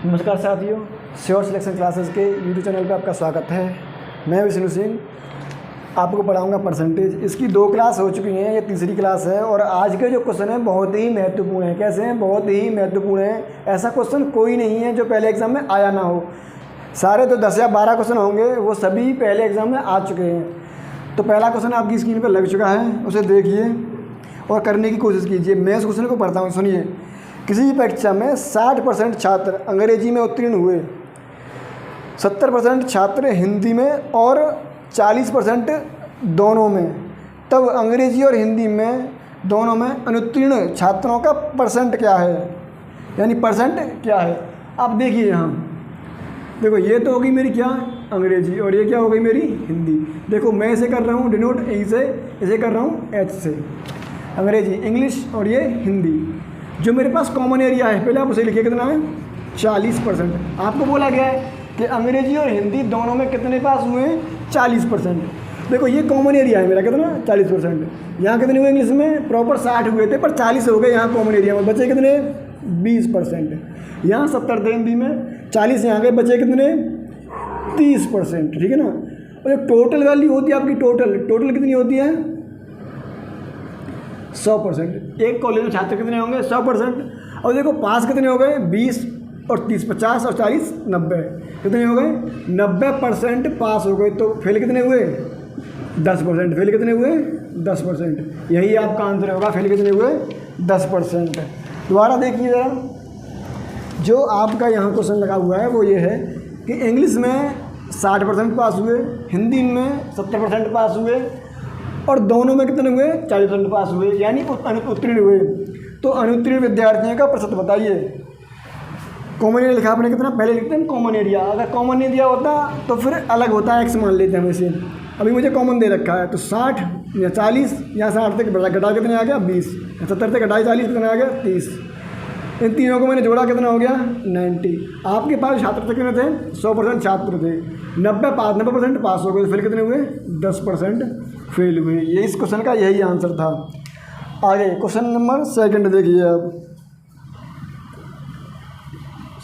नमस्कार साथियों, sure selection classes के यूट्यूब चैनल पर आपका स्वागत है। मैं विष्णु सिंह आपको पढ़ाऊंगा परसेंटेज। इसकी 2 क्लास हो चुकी हैं, ये तीसरी क्लास है और आज के जो क्वेश्चन हैं बहुत ही महत्वपूर्ण है। कैसे हैं? बहुत ही महत्वपूर्ण है। ऐसा क्वेश्चन कोई नहीं है जो पहले एग्ज़ाम में आया ना हो। सारे तो 10 या 12 क्वेश्चन होंगे, वो सभी पहले एग्ज़ाम में आ चुके हैं। तो पहला क्वेश्चन आपकी स्क्रीन पर लग चुका है, उसे देखिए और करने की कोशिश कीजिए। मैं इस क्वेश्चन को पढ़ता हूँ, सुनिए। किसी परीक्षा में 60% छात्र अंग्रेजी में उत्तीर्ण हुए, 70% छात्र हिंदी में और 40% दोनों में, तब अंग्रेजी और हिंदी में दोनों में अनुत्तीर्ण छात्रों का परसेंट क्या है, यानी परसेंट क्या है। आप देखिए यहाँ, देखो ये तो होगी मेरी क्या अंग्रेजी और ये क्या हो गई मेरी हिंदी। देखो मैं इसे कर रहा हूँ डिनोट ई से, इसे कर रहा हूँ एच से। अंग्रेजी इंग्लिश और ये हिंदी। जो मेरे पास कॉमन एरिया है पहले आप उसे लिखिए, कितना है 40%। आपको बोला गया है कि अंग्रेजी और हिंदी दोनों में कितने पास हुए हैं 40%। देखो ये कॉमन एरिया है मेरा, कितना 40%। यहाँ कितने हुए इंग्लिश में प्रॉपर 60 हुए थे पर 40 हो गए यहाँ कॉमन एरिया में, बचे कितने 20%। यहाँ 70 थे हिंदी में, 40 यहाँ गए, बचे कितने 30%। ठीक है ना। और जो टोटल वैल्यू होती है आपकी, टोटल कितनी होती है 100%। एक कॉलेज में छात्र कितने होंगे 100%। और देखो पास कितने हो गए 20 और 30 50 और 40 90, कितने हो गए 90% पास हो गए। तो फेल कितने हुए 10%। फेल कितने हुए 10%। यही आपका आंसर होगा, फेल कितने हुए 10%। दोबारा देखिए ज़रा, जो आपका यहाँ क्वेश्चन लगा हुआ है वो ये है कि इंग्लिश में 60% पास हुए, हिंदी में 70% पास हुए और दोनों में कितने हुए 40% पास हुए, यानी उत्तीर्ण हुए। तो अनुत्तीर्ण विद्यार्थियों का प्रतिशत बताइए। कॉमन एरिया लिखा आपने कितना, पहले लिखते हैं कॉमन एरिया। अगर कॉमन एरिया होता तो फिर अलग होता है, एक्स मान लेते हैं वैसे। अभी मुझे कॉमन दे रखा है तो 60 या 40 या 60 तक घटा कितने आ गया 20, 70 से घटाई 40 कितना आ गया 30। इन तीनों को मैंने जोड़ा कितना हो गया 90। आपके पास छात्र कितने थे 100% छात्र थे, 90% पास हो गए, फिर कितने हुए 10% फेल हुए। ये इस क्वेश्चन का यही आंसर था। आगे क्वेश्चन नंबर 2 देखिए। अब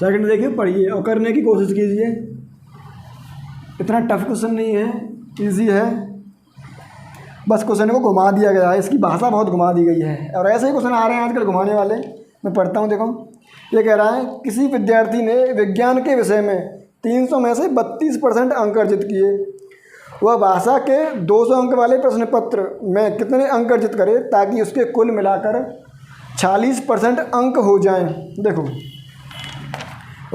2 देखिए, पढ़िए और करने की कोशिश कीजिए। इतना टफ क्वेश्चन नहीं है, इजी है। बस क्वेश्चन को घुमा दिया गया है, इसकी भाषा बहुत घुमा दी गई है और ऐसे ही क्वेश्चन आ रहे हैं आजकल घुमाने वाले। मैं पढ़ता हूँ, देखो ये कह रहा है किसी विद्यार्थी ने विज्ञान के विषय में 300 में से 32% अंक अर्जित किए। वह भाषा के 200 अंक वाले प्रश्न पत्र में कितने अंक अर्जित करे ताकि उसके कुल मिलाकर 40% अंक हो जाएं। देखो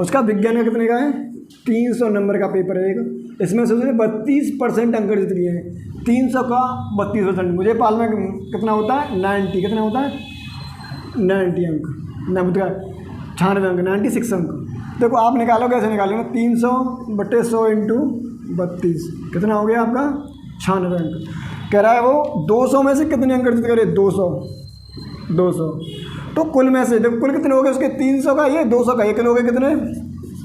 उसका विज्ञान का कितने का है 300 नंबर का पेपर है एक, इसमें से उसने 32% अंक अर्जित किए हैं। 300 का 32%, मुझे पाल में कितना होता है 90, कितना होता है 90 अंक, 96 अंक, 96 अंक। देखो आप निकालो, कैसे निकालेंगे 300/100 इंटू 32, कितना हो गया आपका 96 अंक। कह रहा है वो 200 में से कितने अंक अर्जित करे 200। तो कुल में से देखो कुल कितने हो गए उसके 300 का ये 200 का, ये कुल हो गए कितने,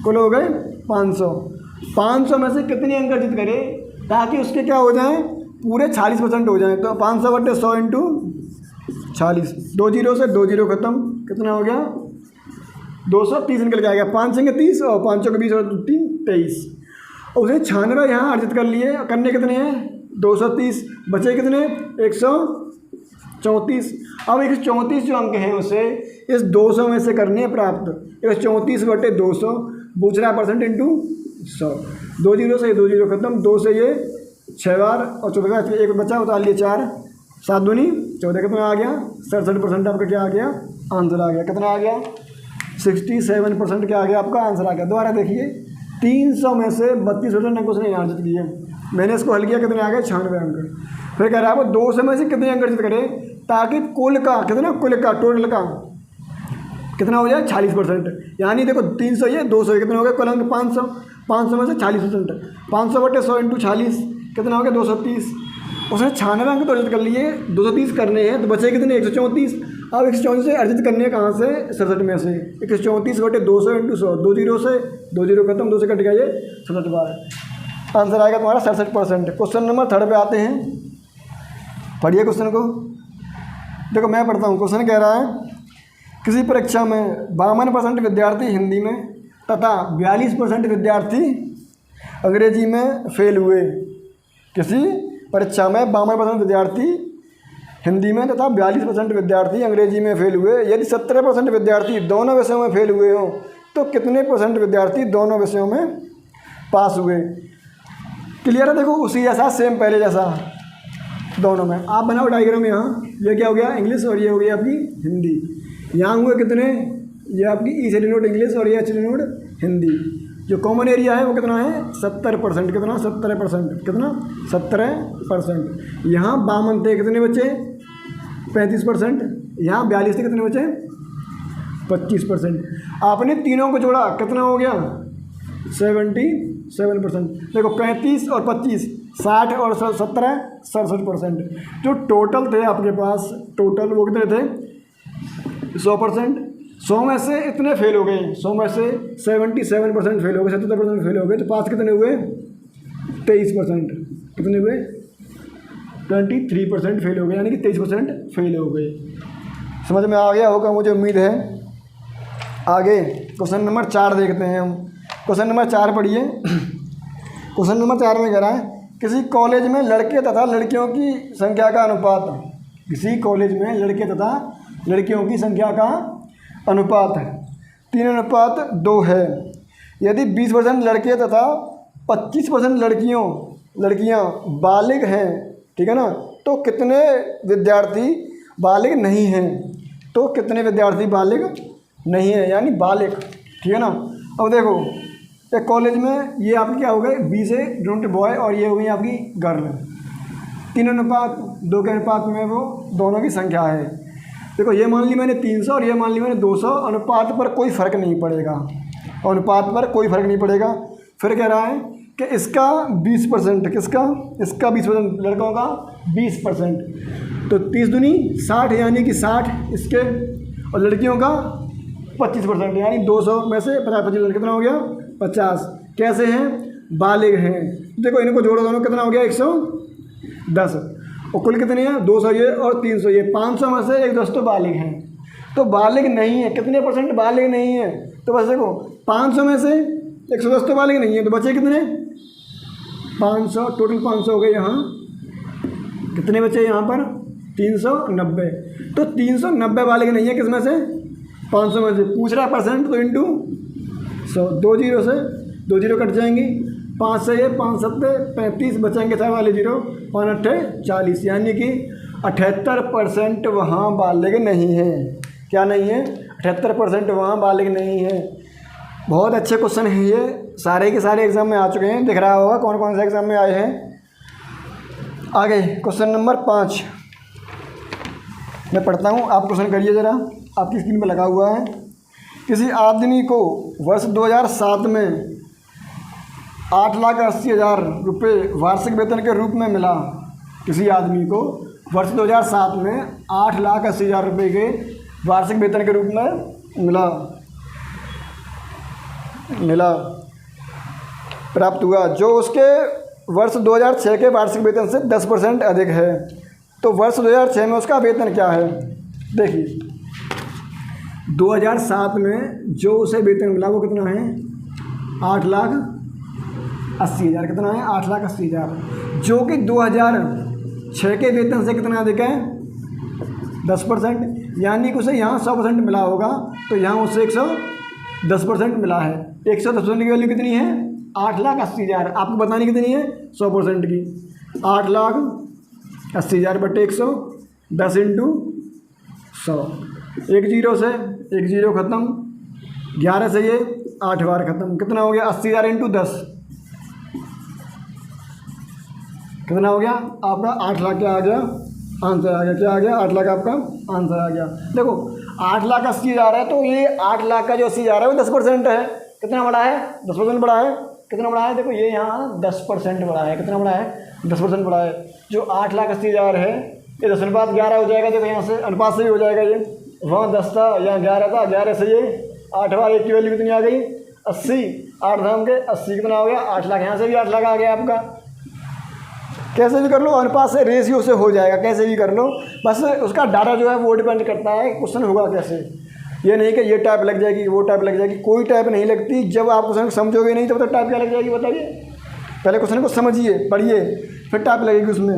कुल हो गए 500 में से कितने अंक अर्जित करे ताकि उसके क्या हो जाए पूरे 40% हो जाए। तो 500/100 इंटू 40, 2 जीरो से 2 जीरो खत्म, कितना हो गया 230 निकल के आ गया। 5 संगे 30 और 5 के 20 और 3 23। और उसे 96 यहाँ अर्जित कर लिए, करने कितने हैं 230, बचे कितने 134। अब 134 जो अंक हैं उसे इस 200 में से करने हैं प्राप्त। 134/200 पूछ रहा है परसेंट इंटू 100। 2 जीरो से 2 जीरो खत्म, 2 से ये 6 बार और 14 एक बचा, उतार लिए 4, 7 दूनी 14, कितना आ गया 67% आपका क्या आ गया आंसर आ गया। कितना आ गया 67% क्या आ गया आपका आंसर आ गया। दोबारा देखिए 300 में से 32% अंक उसने अर्जित किए, मैंने इसको हल किया, कितने आ गए 96 अंक। फिर कह रहा है वो 200 में से कितने अंक अर्जित करे ताकि कुल का कितना, कुल का टोटल का कितना हो जाए 40%। यानी देखो 300 ये 200 कितने हो गए कुल अंक 500, 500 में से 40%, 500/100 इंटू 40 कितना हो गया 230। उसने 96 अंक तो अर्जित कर लिए, 230 करने हैं तो बचे कितने 134। अब 134 से अर्जित करने हैं कहाँ से 67 में से, 134/200 इंटू 100, 2 जीरो से 2 जीरो खत्म, 2 से कट गया ये 67 बार। आंसर आएगा तुम्हारा 67%। क्वेश्चन नंबर 3 पे आते हैं, पढ़िए क्वेश्चन को। देखो मैं पढ़ता हूँ, क्वेश्चन कह रहा है किसी परीक्षा में 52% विद्यार्थी हिंदी में तथा 42% विद्यार्थी अंग्रेजी में फेल हुए। किसी परीक्षा में 52% विद्यार्थी हिंदी में तथा 42% विद्यार्थी अंग्रेजी में फेल हुए। यदि 17% विद्यार्थी दोनों विषयों में फेल हुए हों तो कितने परसेंट विद्यार्थी दोनों विषयों में पास हुए। क्लियर है? देखो उसी जैसा सेम पहले जैसा दोनों में। आप बनाओ डायग्राम। यहाँ ये क्या हो गया इंग्लिश और ये हो गया आपकी हिंदी। यहाँ हुए कितने, ये आपकी ई से डिनोट इंग्लिश और ये एच डिनोट हिंदी। जो कॉमन एरिया है वो कितना है 70%। कितना 70%? कितना 70%। यहाँ 52 थे, कितने बचे 35%। यहाँ 42 थे, कितने बचे 25%। आपने तीनों को जोड़ा कितना हो गया 77%। देखो 35 और 25 60 और 17 67%। जो टोटल थे आपके पास, टोटल वो कितने थे 100%। 100 में से इतने फेल हो गए, 100 में से 77% फेल हो गए, 77% फेल हो गए। तो पास कितने हुए 23%। कितने हुए 23% फेल हो गए, यानी कि 23% फेल हो गए। समझ में आ गया होगा मुझे उम्मीद है। आगे क्वेश्चन नंबर 4 देखते हैं हम। क्वेश्चन नंबर 4 पढ़िए। क्वेश्चन नंबर 4 में कह रहा है किसी कॉलेज में लड़के तथा लड़कियों की संख्या का अनुपात। किसी कॉलेज में लड़के तथा लड़कियों की संख्या का अनुपात 3:2 है। यदि 20% लड़के तथा 25% लड़कियां बालिग हैं, ठीक है ना, तो कितने विद्यार्थी बालिग नहीं हैं। तो कितने विद्यार्थी बालिग नहीं है, यानी बालिग, ठीक है ना। अब देखो एक कॉलेज में ये आपकी क्या हो गए 20 है डोंट बॉय और ये हो गई आपकी गर्ल। 3:2 के अनुपात में वो दोनों की संख्या है। देखो ये मान ली मैंने 300 और ये मान ली मैंने 200। अनुपात पर कोई फ़र्क नहीं पड़ेगा, अनुपात पर कोई फ़र्क नहीं पड़ेगा। फिर कह रहा है कि इसका 20%, किसका, इसका 20%, लड़कों का 20%। तो 30 दूनी 60, यानी कि 60 इसके, और लड़कियों का 25%, यानी 200 में से 50 कितना हो गया 50। कैसे हैं बालिग हैं। देखो इनको जोड़ो दोनों, कितना हो गया 110। और कुल कितने हैं 200 ये और 300 ये, 500 में से 110 तो बालिग हैं। तो बालिग नहीं है, कितने परसेंट बालिग नहीं है। तो बस देखो 500 में से 110 तो बालिग नहीं है, तो बचे कितने 500, टोटल 500 हो गए। यहाँ कितने बचे यहाँ पर 390। तो 390 बालिग नहीं है, किसमें से 500 में से। पूछ रहा है परसेंट, तो इंटू 100, 2 जीरो से 2 जीरो कट जाएंगी। 5 से ये 5 7 35 बचेंगे 4 वाले जीरो, 5 8 40, यानी कि 78% वहाँ बालिग नहीं है। क्या नहीं है 78% वहाँ बालिग नहीं है। बहुत अच्छे क्वेश्चन हैं ये, सारे के सारे एग्ज़ाम में आ चुके हैं। दिख रहा होगा कौन कौन से एग्ज़ाम में आए हैं। आगे क्वेश्चन नंबर 5 मैं पढ़ता हूँ, आप क्वेश्चन करिए ज़रा, आपकी स्क्रीन पर लगा हुआ है। किसी आदमी को वर्ष 2007 में 8,80,000 रुपये वार्षिक वेतन के रूप में मिला। किसी आदमी को वर्ष 2007 में 8,80,000 रुपये के वार्षिक वेतन के रूप में मिला प्राप्त हुआ, जो उसके वर्ष 2006 के वार्षिक वेतन से 10% अधिक है। तो वर्ष 2006 में उसका वेतन क्या है। देखिए 2007 में जो उसे वेतन मिला वो कितना है 8,80,000। कितना है 8,80,000, जो कि 2006 के वेतन से कितना अधिक है 10%, यानी कि उसे यहाँ 100% मिला होगा, तो यहाँ उसे 110% मिला है। 110% की वैल्यू कितनी है 8,80,000। आपको बतानी कितनी है 100% की। 8,80,000 बटे 110 इंटू 100। 1 जीरो से 1 जीरो ख़त्म, 11 से ये 8 बार ख़त्म। कितना हो गया 80,000 इंटू 10, कितना हो गया आपका 8 लाख। क्या आ गया आंसर आ गया, क्या आ गया 8 लाख आपका आंसर आ गया। देखो 8,80,000 है, तो ये 8 लाख का जो 80,000 है वो 10% है। कितना बड़ा है 10% बड़ा है। कितना बड़ा है देखो ये यहाँ 10% बड़ा है। कितना बड़ा है 10% बड़ा है। जो 8,80,000 है ये 10 अनुपात 11 हो जाएगा। देखो यहाँ से अनुपात से ही हो जाएगा, ये वहाँ 10 था यहाँ 11 था, 11 से ये 8 बार 1 की वैल्यू कितनी आ गई 80, 8 धाम के 80 कितना हो गया 8 लाख। यहाँ से भी 8 लाख आ गया आपका। कैसे भी कर लो, अनुपात से रेशियो से हो जाएगा, कैसे भी कर लो, बस उसका डाटा जो है वो डिपेंड करता है क्वेश्चन होगा कैसे। ये नहीं कि ये टाइप लग जाएगी वो टाइप लग जाएगी, कोई टाइप नहीं लगती। जब आप क्वेश्चन को समझोगे नहीं तब तो टाइप क्या लग जाएगी बताइए। पहले क्वेश्चन को समझिए, पढ़िए, फिर टाइप लगेगी उसमें।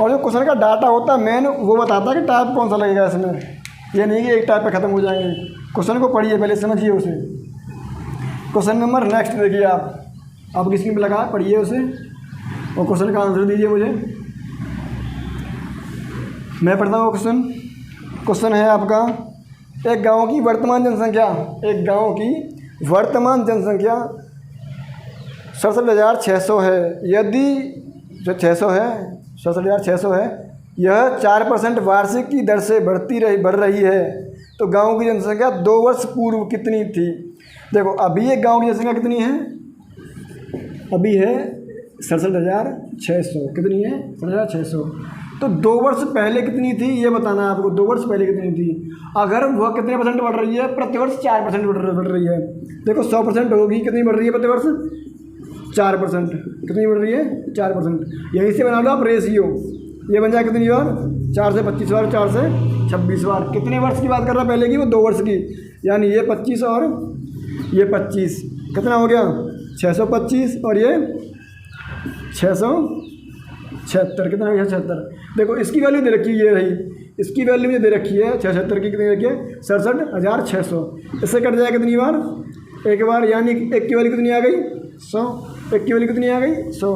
और जो क्वेश्चन का डाटा होता है मेन, वो बताता है कि टाइप कौन सा लगेगा इसमें। ये नहीं कि एक टाइप पे ख़त्म हो जाएंगे। क्वेश्चन को पढ़िए, पहले समझिए उसे। क्वेश्चन नंबर नेक्स्ट देखिए आप स्क्रीन पर लगा, पढ़िए उसे और क्वेश्चन का आंसर दीजिए मुझे। मैं पढ़ता हूँ क्वेश्चन। क्वेश्चन है आपका, एक गांव की वर्तमान जनसंख्या 67,600 है। यदि जो 600 है 67,600 है, यह 4% वार्षिक की दर से बढ़ रही है, तो गांव की जनसंख्या 2 वर्ष पूर्व कितनी थी। देखो अभी एक गांव की जनसंख्या कितनी है, अभी है 67,600। कितनी है? 67,600। तो 2 वर्ष पहले कितनी थी ये बताना है आपको। 2 वर्ष पहले कितनी थी, अगर वह कितने % बढ़ रही है, प्रतिवर्ष 4% बढ़ रही है। देखो 100% होगी, कितनी बढ़ रही है प्रतिवर्ष? 4%। कितनी बढ़ रही है? 4%। यहीं से बना लो आप रेशियो, ये बन जाए कितनी बार? 4 से 25 बार, 4 से 26 बार। कितने वर्ष की बात कर रहा है पहले की? वो 2 वर्ष की, यानी ये 25 और ये 25, कितना हो गया? 625 और ये 676। कितना हो गया? 76। देखो इसकी वैल्यू दे रखी है, ये रही इसकी वैल्यू मुझे दे रखी है 76 की। कितनी रखी है? 67,600। इससे कट जाए कितनी बार? एक बार, यानी एक की वैल्यू कितनी आ गई? 100। एक की वैल्यू कितनी आ गई? 100।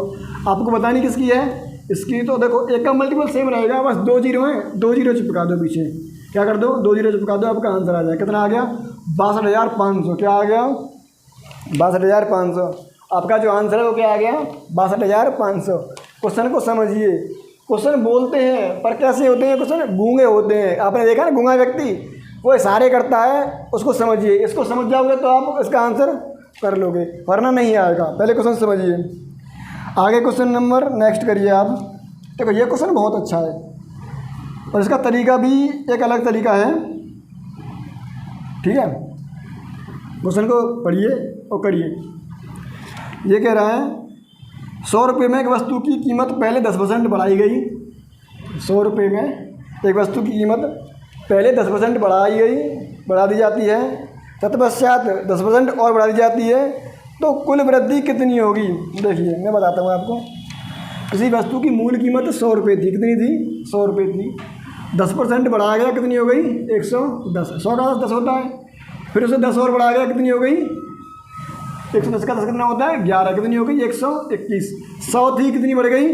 आपको बतानी किसकी है इसकी, तो देखो एक का मल्टीपल सेम रहेगा, बस 2 जीरो हैं, 2 जीरो चिपका दो पीछे। क्या कर दो? 2 जीरो चिपका दो, आपका आंसर आ जाए। कितना आ गया? 62,500। क्या आ गया? 62,500। आपका जो आंसर है वो क्या आ गया? 62,500। क्वेश्चन को समझिए। क्वेश्चन बोलते हैं पर कैसे होते हैं क्वेश्चन? गूंगे होते हैं। आपने देखा ना, गूंगा व्यक्ति वो इशारे करता है, उसको समझिए। इसको समझ जाओगे तो आप इसका आंसर कर लोगे, वरना नहीं आएगा। पहले क्वेश्चन समझिए, आगे क्वेश्चन नंबर नेक्स्ट करिए आप। देखो ये क्वेश्चन बहुत अच्छा है और इसका तरीका भी एक अलग तरीका है, ठीक है। क्वेश्चन को पढ़िए और करिए। ये कह रहा है 100 रुपये में एक वस्तु की कीमत पहले 10% बढ़ाई गई। 100 रुपये में एक वस्तु की कीमत पहले 10% बढ़ा दी जाती है, तत्पश्चात 10% और बढ़ा दी जाती है, तो कुल वृद्धि कितनी होगी? देखिए मैं बताता हूँ आपको। किसी वस्तु की मूल कीमत 100 रुपये थी। कितनी थी? 100 रुपये थी। 10% बढ़ाया गया, कितनी हो गई? 110। 100 का 10 होता है, फिर उसे 10 और बढ़ाया गया, कितनी हो गई? 110 का 10 कितना होता है? 11। कितनी हो गई? 121। 100 थी, कितनी बढ़ गई?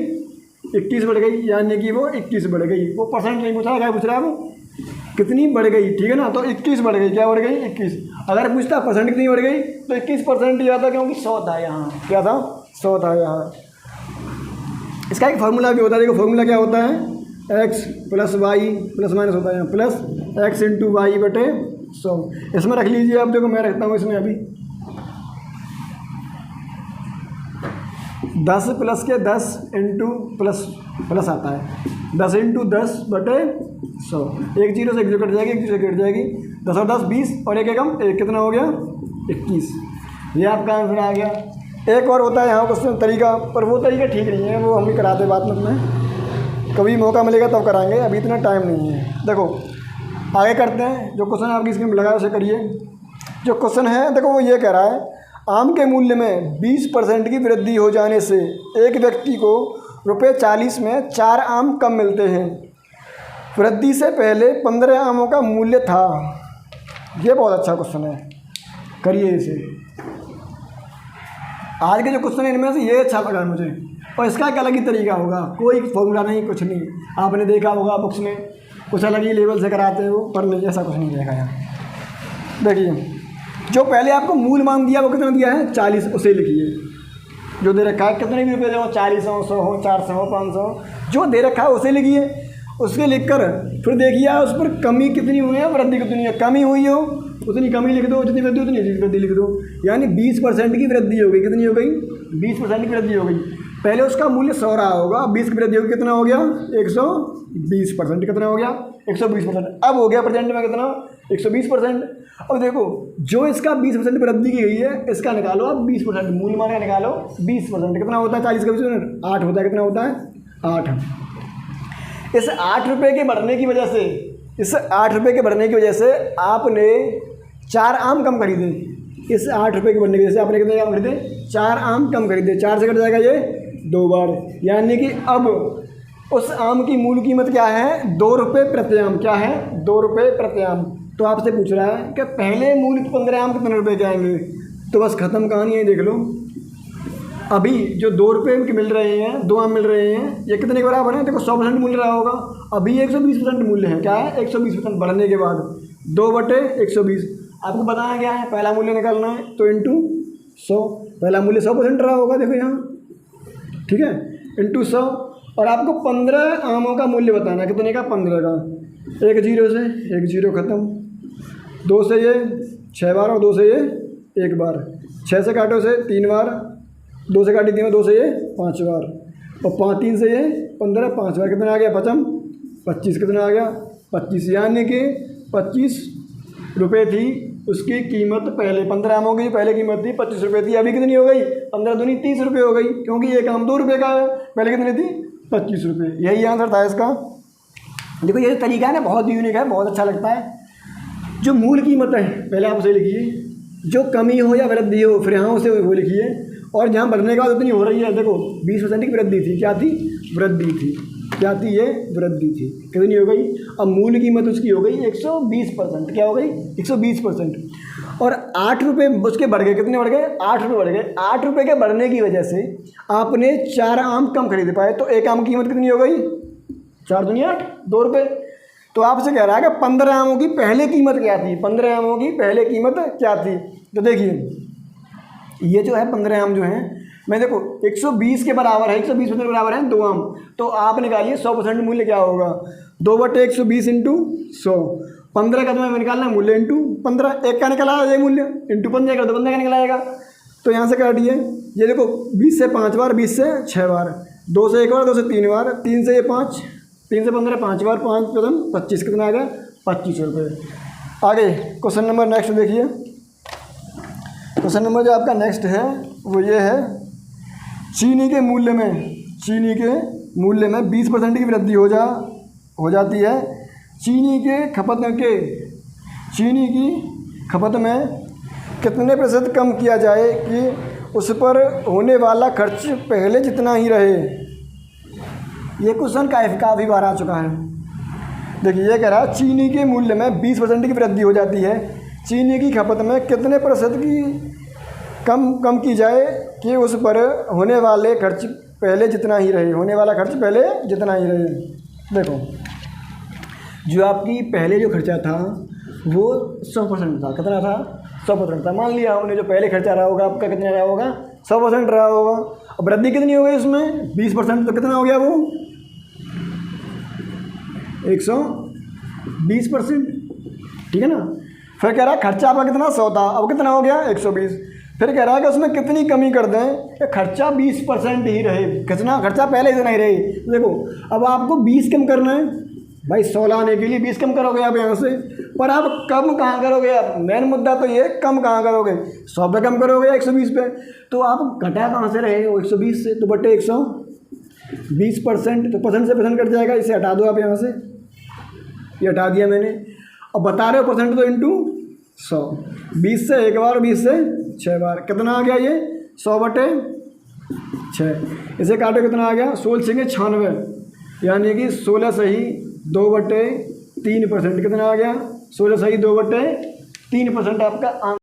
21 बढ़ गई, यानी कि वो 21 बढ़ गई। वो परसेंट नहीं पूछा है, क्या पूछ रहा है वो? कितनी बढ़ गई, ठीक है ना। तो 21 बढ़ गई। क्या बढ़ गई? 21। अगर पूछता परसेंट कितनी बढ़ गई तो 21% ही आता, क्योंकि 100 था यहाँ। क्या था? 100 था यहाँ। इसका एक फार्मूला भी होता है। देखो फार्मूला क्या होता है? x + y प्लस माइनस होता है यहाँ, प्लस x × y बटे 100। इसमें रख लीजिए आप। देखो मैं रखता हूँ इसमें अभी 10 प्लस के 10 इंटू प्लस आता है 10 × 10 बटे 100। एक जीरो से एक जीरो कट जाएगी, एक जीरो से कट जाएगी। 10 और 10 20 और एक एकम 1, कितना हो गया? 21। ये आपका आंसर आ गया। एक और होता है यहाँ क्वेश्चन तरीका, पर वो तरीका ठीक नहीं है, वो हम भी कराते बात में। कभी मौका मिलेगा तब कराएंगे, अभी इतना टाइम नहीं है। देखो आगे करते हैं। जो क्वेश्चन आपकी स्क्रीन पर लगा है उसे करिए। जो क्वेश्चन है देखो वो ये कह रहा है, आम के मूल्य में 20% की वृद्धि हो जाने से एक व्यक्ति को ₹40 में 4 आम कम मिलते हैं। वृद्धि से पहले 15 आमों का मूल्य था। ये बहुत अच्छा क्वेश्चन है, करिए इसे। आज के जो क्वेश्चन है इनमें से ये अच्छा लगा मुझे। और इसका एक अलग ही तरीका होगा, कोई फॉर्मूला नहीं, कुछ नहीं। आपने देखा होगा बुक्स में कुछ अलग ही लेवल से कराते हो, पर नहीं, ऐसा कुछ नहीं देखा यहाँ। देखिए जो पहले आपको मूल मान दिया वो कितना दिया है? 40, उसे लिखिए। जो दे रखा है कितने भी रुपये हो, 40 हो, 100 हो, 400 हो, 500, जो दे रखा है उसे लिखिए। उसके लिखकर फिर देखिए उस पर कमी कितनी हुई है, वृद्धि कितनी है। कमी हुई हो उतनी कमी लिख दो, जितनी वृद्धि उतनी वृद्धि लिख दो। यानी 20% की वृद्धि हो गई। कितनी हो गई? 20% की वृद्धि हो गई। पहले उसका मूल्य 100 रहा होगा, 20 की वृद्धि होगी, कितना हो गया? 120%। कितना हो गया? 120%। अब हो गया प्रेजेंट में कितना? 120%। अब देखो जो इसका 20% वृद्धि की गई है, इसका निकालो आप 20%, मूल मान का निकालो 20%। कितना होता है? 40 का 20%? 8 होता है। कितना होता है? 8। इस 8 रुपये के बढ़ने की वजह से इस 8 रुपये के बढ़ने की वजह से आपने 4 आम कम खरीदे। इस 8 रुपये के बढ़ने की वजह से आपने कितने आम खरीदे? 4 आम कम खरीदे। 4 से कट जाएगा ये 2 बार, यानी कि अब उस आम की मूल कीमत क्या है? 2 रुपये प्रति आम। क्या है? 2 रुपये प्रति आम। तो आपसे पूछ रहा है कि पहले मूल 15 आम कितने रुपये के आएंगे? तो बस ख़त्म कहानी है, देख लो। अभी जो 2 रुपये के मिल रहे हैं, 2 आम मिल रहे हैं, ये कितने के बराबर है? देखो 100% मूल्य रहा होगा। अभी 120% मूल्य है। क्या है? 120% बढ़ने के बाद 2/120। आपको बताया क्या है? पहला मूल्य निकालना है तो इंटू 100। पहला मूल्य 100% रहा होगा, देखो यहाँ, ठीक है, इंटू 100। और आपको 15 आमों का मूल्य बताना है। कितने का? 15 का। 1 0 से 1 0 ख़त्म। 2 से ये 6 बार और 2 से ये 1 बार। 6 से काटो से 3 बार, 2 से काटी 3 बार, 2 से ये 5 बार, और 5 3 से ये 15, 5 बार। कितना आ गया? 25। कितना आ गया? 25। यानी कि 25 रुपये थी उसकी कीमत पहले। 15 आमों की पहले कीमत थी 25 रुपये थी। अभी कितनी हो गई? 15 दूनी 30 रुपये हो गई, क्योंकि एक आम 2 रुपये का है। पहले कितनी थी? 25 रुपये। यही आंसर था इसका। देखो ये तरीका है ना, बहुत यूनिक है, बहुत अच्छा लगता है। जो मूल कीमत है पहले आप उसे लिखिए, जो कमी हो या वृद्धि हो फिर यहाँ उसे वो लिखिए, और जहाँ बढ़ने का बाद उतनी हो रही है। देखो 20% की वृद्धि थी। क्या थी? वृद्धि थी। क्या थी? ये वृद्धि थी। कितनी हो गई? अब मूल कीमत उसकी हो गई 120%। क्या हो गई? 120%। और 8 रुपये उसके बढ़ गए। कितने बढ़ गए? 8 रुपये बढ़ गए। 8 रुपये के बढ़ने की वजह से आपने 4 आम कम खरीद पाए, तो एक आम की कीमत कितनी हो गई? 4 दूनी 8, 2 रुपये। तो आपसे कह रहा है कि 15 आमों की पहले कीमत क्या थी? 15 आमों की पहले कीमत क्या थी? तो देखिए ये जो है 15 आम जो हैं, मैं देखो 120 के बराबर है, 120% के बराबर है 2 आम। तो आप निकालिए 100% मूल्य क्या होगा? 2/120 इंटू 100। 15 का तुम्हें निकालना है मूल्य इंटू 15। एक का निकला ये मूल्य इंटू 15 का, तो 15 का निकला आएगा। तो यहाँ से काटिए। ये देखो 20 से 5 बार, 20 से 6 बार, 2 से 1 बार, 2 से 3 बार, 3 से ये 5, 3 से 15, 5 बार, 5 प्रथम 25। कितना आ गया? 25 रुपये। आगे क्वेश्चन नंबर नेक्स्ट देखिए। क्वेश्चन नंबर जो आपका नेक्स्ट है वो ये है, चीनी के मूल्य में 20% की वृद्धि हो जाती है। चीनी की खपत में कितने प्रतिशत कम किया जाए कि उस पर होने वाला खर्च पहले जितना ही रहे? ये क्वेश्चन काफ़ी बार आ चुका है। देखिए ये कह रहा है चीनी के मूल्य में 20% की वृद्धि हो जाती है। चीनी की खपत में कितने प्रतिशत की कम की जाए कि उस पर होने वाले खर्च पहले जितना ही रहे? होने वाला खर्च पहले जितना ही रहे। देखो जो आपकी पहले जो खर्चा था वो 100% था। कितना था? 100% था। मान लिया हमने जो पहले खर्चा रहा होगा आपका कितना रहा होगा? 100% रहा होगा। अब वृद्धि कितनी हो गई उसमें? 20%। तो कितना हो गया वो? 120%। ठीक है ना। फिर कह रहा है खर्चा आपका कितना? 100 था, अब कितना हो गया? 120। फिर कह रहा है कि उसमें कितनी कमी कर दें कि खर्चा 20% ही रहे? कितना खर्चा पहले इतना ही रहे? देखो अब आपको 20 कम करना है भाई। 100 लाने के लिए 20 कम करोगे आप यहाँ से, पर आप कम कहाँ करोगे? आप मेन मुद्दा तो ये, कम कहाँ करोगे? 100 पे कम करोगे 120 पे? तो आप घटा कहाँ से रहे हो? 120 से। तो बटे 120%। तो परसेंट से परसेंट कट जाएगा, इसे हटा दो आप यहाँ से। ये हटा दिया मैंने। अब बता रहे हो परसेंट, तो इंटू 100। 20 से 1 बार, 20 से 6 बार। कितना आ गया ये? 100/6। इसे काटो, कितना आ गया? 16 × 96, यानी कि 16 सही 2/3%। कितना आ गया? 16 सही 2/3% आपका